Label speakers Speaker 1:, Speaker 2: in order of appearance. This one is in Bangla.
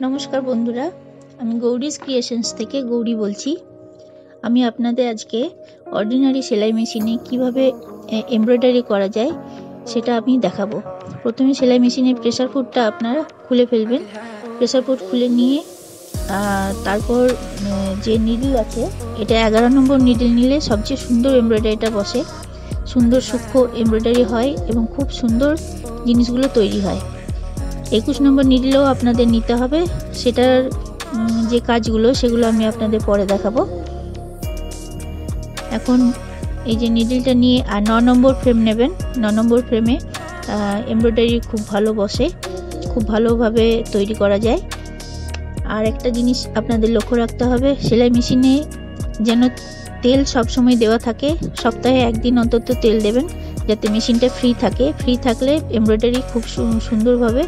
Speaker 1: नमस्कार बंधुरा আমি গৌরীজ ক্রিয়েশনস থেকে গৌরী বলছি। আমি আপনাদের আজকে অর্ডিনারি সেলাই মেশিনে কিভাবে এমব্রয়ডারি করা যায় সেটা আমি দেখাবো। প্রথমে সেলাই মেশিনের প্রেসার ফুটটা আপনারা খুলে ফেলবেন। প্রেসার ফুট খুলে নিয়ে তারপর যে নিডল আছে, এটা 11 নম্বর নিডল নিলে সবচেয়ে সুন্দর এমব্রয়ডারিটা বসে, সুন্দর সূক্ষ্ম এমব্রয়ডারি হয় এবং খুব সুন্দর জিনিসগুলো তৈরি হয়। 21 নম্বর নিডলও আপনাদের নিতে হবে। সেটার যে কাজগুলো সেগুলো আমি আপনাদের পরে দেখাবো। এখন এই যে নিডলটা নিয়ে আর 9 নম্বর ফ্রেম নেবেন। 9 নম্বর ফ্রেমে এমব্রয়ডারি খুব ভালো বসে, খুব ভালোভাবে তৈরি করা যায়। আর একটা জিনিস আপনাদের লক্ষ্য রাখতে হবে, সেলাই মেশিনে যেন তেল সবসময় দেওয়া থাকে। সপ্তাহে একদিন অন্তত তেল দেবেন যাতে মেশিনটা ফ্রি থাকে। ফ্রি থাকলে এমব্রয়ডারি খুব সুন্দরভাবে